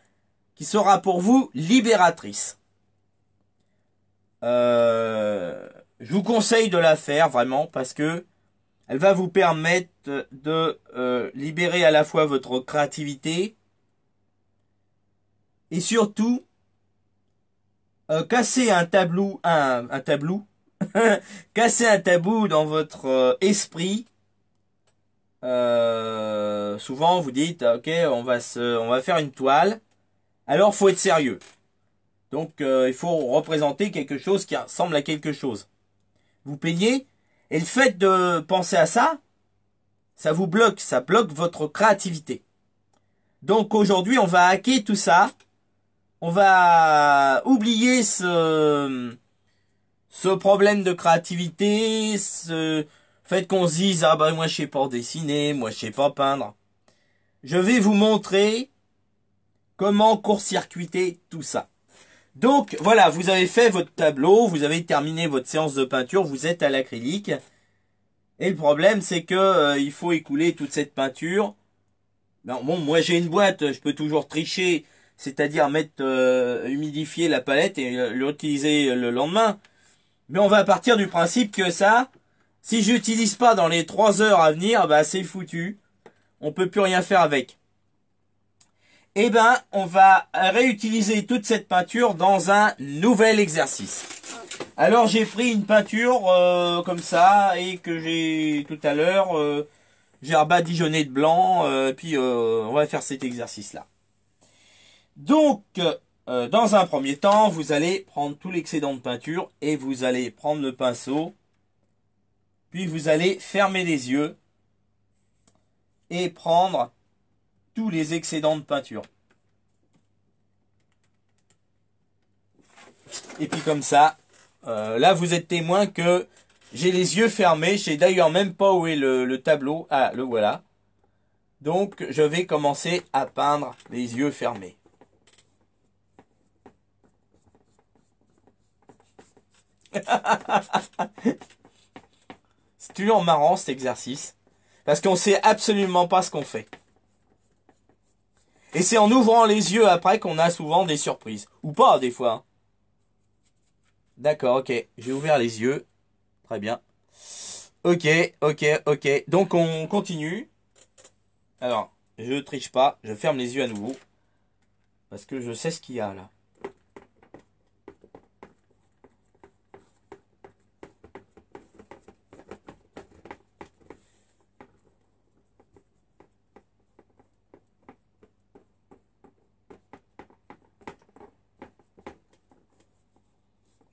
qui sera pour vous libératrice. Je vous conseille de la faire vraiment parce que elle va vous permettre de libérer à la fois votre créativité, Et surtout, casser un tableau, un tableau, casser un tabou dans votre esprit. Souvent vous dites, ok, on va faire une toile. Alors faut être sérieux. Donc il faut représenter quelque chose qui ressemble à quelque chose. Vous peignez, et le fait de penser à ça, ça vous bloque, ça bloque votre créativité. Donc aujourd'hui, on va hacker tout ça. On va oublier ce problème de créativité, ce fait qu'on se dise, ah bah moi je sais pas dessiner, moi je sais pas peindre. Je vais vous montrer comment court-circuiter tout ça. Donc voilà, vous avez fait votre tableau, vous avez terminé votre séance de peinture, vous êtes à l'acrylique. Et le problème c'est que il faut écouler toute cette peinture. Bon, moi j'ai une boîte, je peux toujours tricher, c'est-à-dire mettre humidifier la palette et l'utiliser le lendemain. Mais on va partir du principe que ça, si j'utilise pas dans les 3 heures à venir, bah c'est foutu. On peut plus rien faire avec. Eh ben, on va réutiliser toute cette peinture dans un nouvel exercice. Alors j'ai pris une peinture comme ça et que j'ai tout à l'heure, j'ai rebadigeonné de blanc, puis on va faire cet exercice-là. Donc, dans un premier temps, vous allez prendre tout l'excédent de peinture et vous allez prendre le pinceau, puis vous allez fermer les yeux et prendre tous les excédents de peinture. Et puis comme ça, là vous êtes témoin que j'ai les yeux fermés. Je sais d'ailleurs même pas où est le tableau. Ah, le voilà. Donc je vais commencer à peindre les yeux fermés. C'est toujours marrant cet exercice. Parce qu'on sait absolument pas ce qu'on fait. Et c'est en ouvrant les yeux après qu'on a souvent des surprises. Ou pas, des fois. Hein. D'accord, ok. J'ai ouvert les yeux. Très bien. Ok. Donc on continue. Alors, je triche pas. Je ferme les yeux à nouveau. Parce que je sais ce qu'il y a là.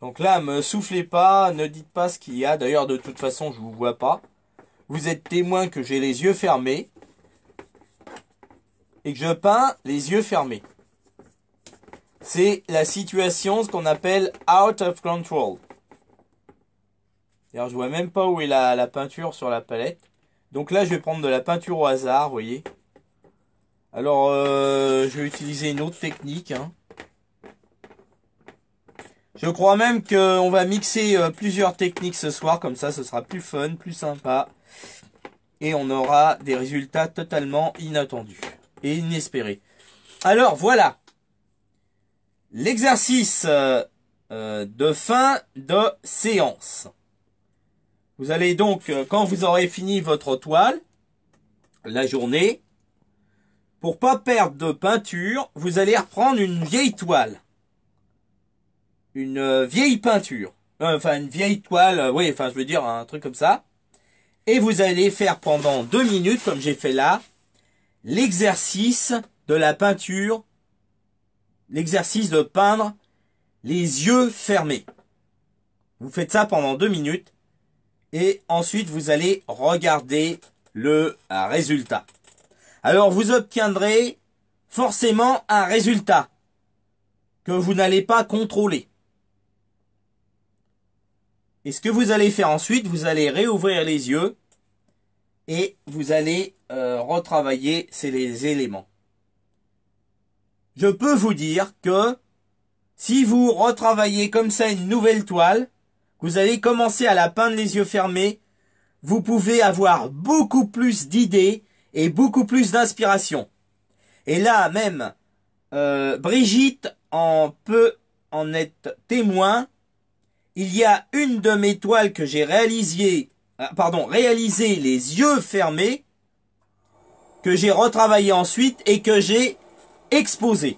Donc là, me soufflez pas, ne dites pas ce qu'il y a. D'ailleurs, de toute façon, je vous vois pas. Vous êtes témoin que j'ai les yeux fermés. Et que je peins les yeux fermés. C'est la situation, ce qu'on appelle out of control. D'ailleurs, je vois même pas où est la peinture sur la palette. Donc là, je vais prendre de la peinture au hasard, vous voyez. Alors, je vais utiliser une autre technique, hein. Je crois même qu'on va mixer plusieurs techniques ce soir, comme ça ce sera plus fun, plus sympa. Et on aura des résultats totalement inattendus et inespérés. Alors voilà, l'exercice de fin de séance. Vous allez donc, quand vous aurez fini votre toile, la journée, pour pas perdre de peinture, vous allez reprendre une vieille toile. Une vieille peinture, enfin une vieille toile, oui, enfin je veux dire un truc comme ça, et vous allez faire pendant 2 minutes, comme j'ai fait là, l'exercice de la peinture, l'exercice de peindre les yeux fermés. Vous faites ça pendant 2 minutes, et ensuite vous allez regarder le résultat. Alors vous obtiendrez forcément un résultat que vous n'allez pas contrôler. Et ce que vous allez faire ensuite, vous allez réouvrir les yeux et vous allez retravailler ces éléments. Je peux vous dire que si vous retravaillez comme ça une nouvelle toile, vous allez commencer à la peindre les yeux fermés, vous pouvez avoir beaucoup plus d'idées et beaucoup plus d'inspiration. Et là même, Brigitte peut en être témoin. Il y a une de mes toiles que j'ai réalisé les yeux fermés, que j'ai retravaillé ensuite et que j'ai exposé.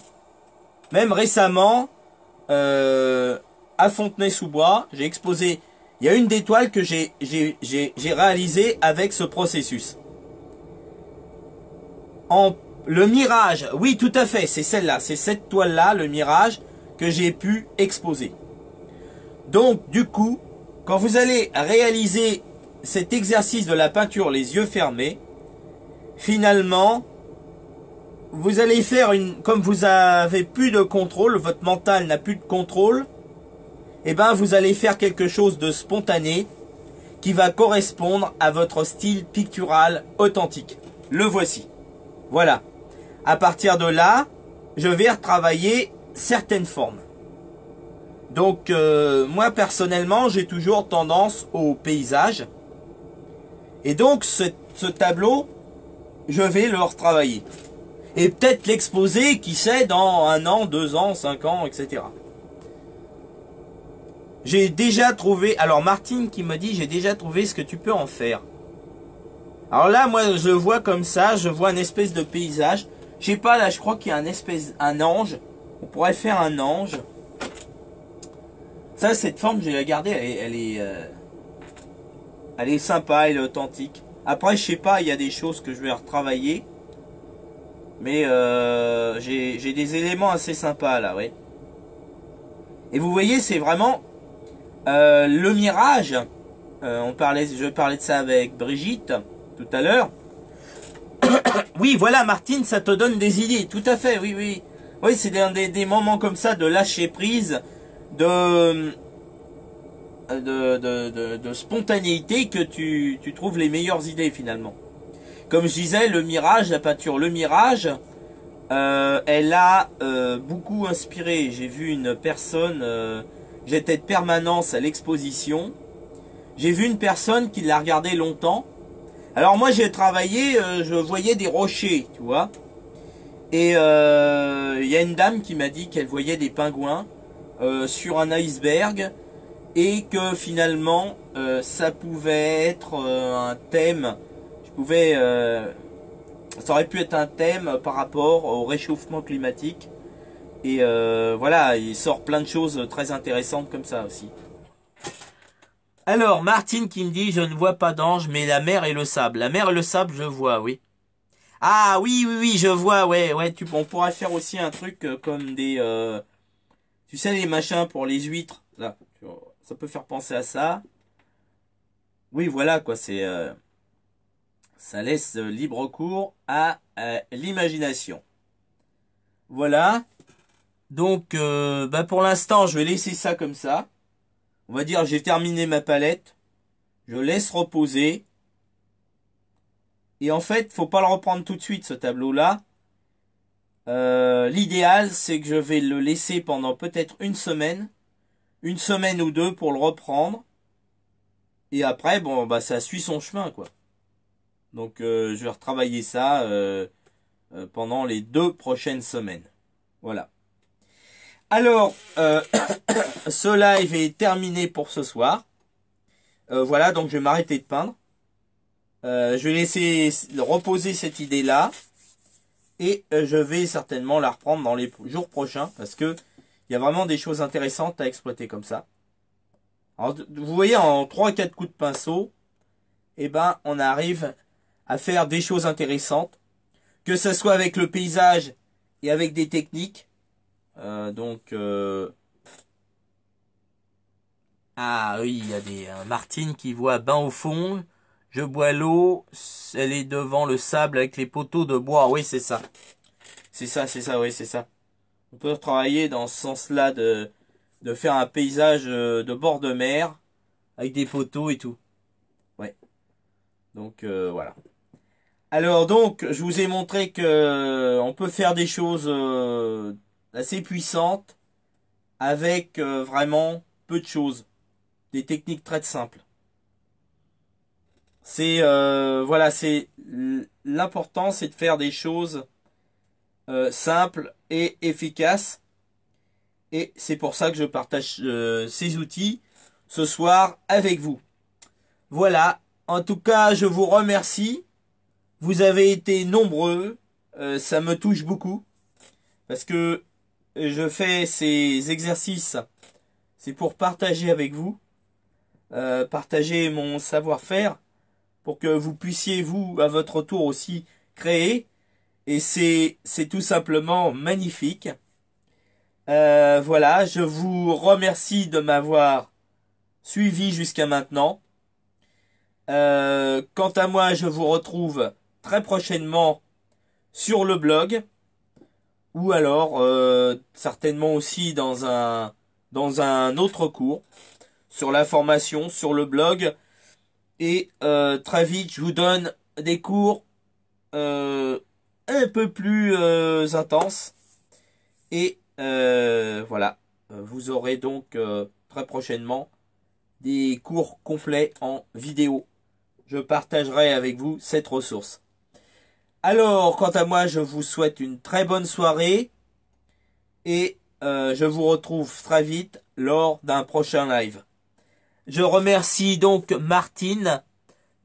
Même récemment, à Fontenay-sous-Bois, j'ai exposé. Il y a une des toiles que j'ai réalisée avec ce processus. Le mirage, oui, tout à fait, c'est celle-là, c'est cette toile-là, le mirage, que j'ai pu exposer. Donc, du coup, quand vous allez réaliser cet exercice de la peinture les yeux fermés, finalement, vous allez faire comme vous avez plus de contrôle, votre mental n'a plus de contrôle, et ben vous allez faire quelque chose de spontané qui va correspondre à votre style pictural authentique. Le voici. Voilà. À partir de là, je vais retravailler certaines formes. Donc, moi personnellement, j'ai toujours tendance au paysage. Et donc, ce tableau, je vais le retravailler. Et peut-être l'exposer, qui sait, dans 1 an, 2 ans, 5 ans, etc. J'ai déjà trouvé... Alors, Martine qui m'a dit, j'ai déjà trouvé ce que tu peux en faire. Alors là, moi, je vois comme ça, je vois une espèce de paysage. Je sais pas, là, je crois qu'il y a un ange. On pourrait faire un ange. Ça, cette forme, je vais la garder, elle est sympa, elle est authentique. Après, je sais pas, il y a des choses que je vais retravailler. Mais j'ai des éléments assez sympas, là, ouais. Et vous voyez, c'est vraiment le mirage. Je parlais de ça avec Brigitte, tout à l'heure. Oui, voilà, Martine, ça te donne des idées. Tout à fait, oui, oui. Oui, c'est des moments comme ça de lâcher prise, de spontanéité que tu trouves les meilleures idées finalement. Comme je disais, le mirage, la peinture, le mirage, elle a beaucoup inspiré. J'ai vu une personne, j'étais de permanence à l'exposition. J'ai vu une personne qui l'a regardé longtemps. Alors moi j'ai travaillé, je voyais des rochers, tu vois. Et il y a une dame qui m'a dit qu'elle voyait des pingouins sur un iceberg. Et que finalement, ça pouvait être un thème. Ça aurait pu être un thème par rapport au réchauffement climatique. Et voilà, il sort plein de choses très intéressantes comme ça aussi. Alors, Martine qui me dit, je ne vois pas d'ange, mais la mer et le sable. La mer et le sable, je vois, oui. Ah oui, oui, oui, je vois, ouais, ouais. On pourrait faire aussi un truc comme des... tu sais, les machins pour les huîtres, là. Ça peut faire penser à ça. Oui, voilà, quoi, ça laisse libre cours à l'imagination. Voilà. Donc, pour l'instant, je vais laisser ça comme ça. On va dire, j'ai terminé ma palette. Je laisse reposer. Et en fait, faut pas le reprendre tout de suite, ce tableau-là. L'idéal, c'est que je vais le laisser pendant peut-être une semaine ou deux pour le reprendre. Et après, bon, ça suit son chemin, quoi. Donc, je vais retravailler ça pendant les 2 prochaines semaines. Voilà. Alors, ce live est terminé pour ce soir. Voilà, donc je vais m'arrêter de peindre. Je vais laisser reposer cette idée-là. Et je vais certainement la reprendre dans les jours prochains. Parce que il y a vraiment des choses intéressantes à exploiter comme ça. Alors, vous voyez, en 3-4 coups de pinceau, on arrive à faire des choses intéressantes. Que ce soit avec le paysage et avec des techniques. Ah oui, il y a des Martine qui voit bain au fond. Je bois l'eau. Elle est devant le sable avec les poteaux de bois. Oui, c'est ça. C'est ça, oui, c'est ça. On peut travailler dans ce sens-là de faire un paysage de bord de mer avec des poteaux et tout. Ouais. Donc voilà. Alors donc, je vous ai montré que on peut faire des choses assez puissantes avec vraiment peu de choses, des techniques très simples. C'est voilà, c'est l'important, c'est de faire des choses simples et efficaces. Et c'est pour ça que je partage ces outils ce soir avec vous. Voilà. En tout cas, je vous remercie. Vous avez été nombreux. Ça me touche beaucoup. Parce que je fais ces exercices, c'est pour partager avec vous, partager mon savoir-faire, pour que vous puissiez, vous, à votre tour aussi, créer. Et c'est tout simplement magnifique. Voilà, je vous remercie de m'avoir suivi jusqu'à maintenant. Quant à moi, je vous retrouve très prochainement sur le blog, ou alors certainement aussi dans un autre cours sur la formation, sur le blog. Et très vite, je vous donne des cours un peu plus intenses. Et voilà, vous aurez donc très prochainement des cours complets en vidéo. Je partagerai avec vous cette ressource. Alors, quant à moi, je vous souhaite une très bonne soirée et je vous retrouve très vite lors d'un prochain live. Je remercie donc Martine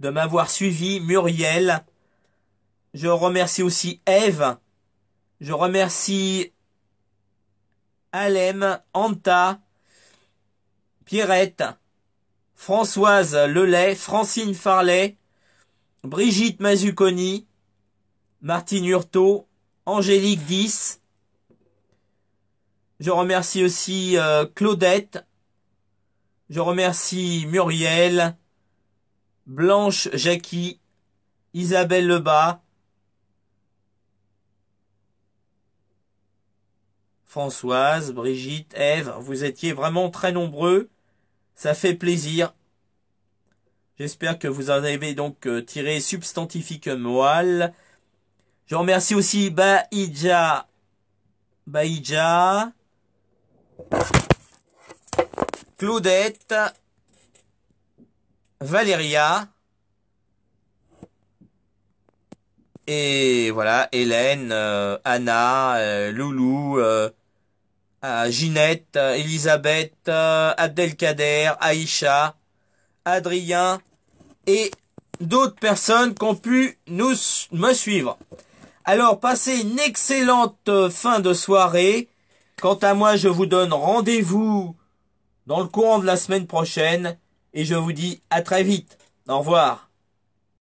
de m'avoir suivi, Muriel. Je remercie aussi Eve. Je remercie Alem, Anta, Pierrette, Françoise Lelay, Francine Farley, Brigitte Mazzucconi, Martine Hurtaud, Angélique 10. Je remercie aussi Claudette. Je remercie Muriel, Blanche Jackie, Isabelle Lebas, Françoise, Brigitte, Ève. Vous étiez vraiment très nombreux. Ça fait plaisir. J'espère que vous en avez donc tiré substantifique moelle. Je remercie aussi Bahidja, Claudette, Valéria, et voilà, Hélène, Anna, Loulou, Ginette, Elisabeth, Abdelkader, Aïcha, Adrien et d'autres personnes qui ont pu me suivre. Alors, passez une excellente fin de soirée. Quant à moi, je vous donne rendez-vous dans le courant de la semaine prochaine et je vous dis à très vite. Au revoir.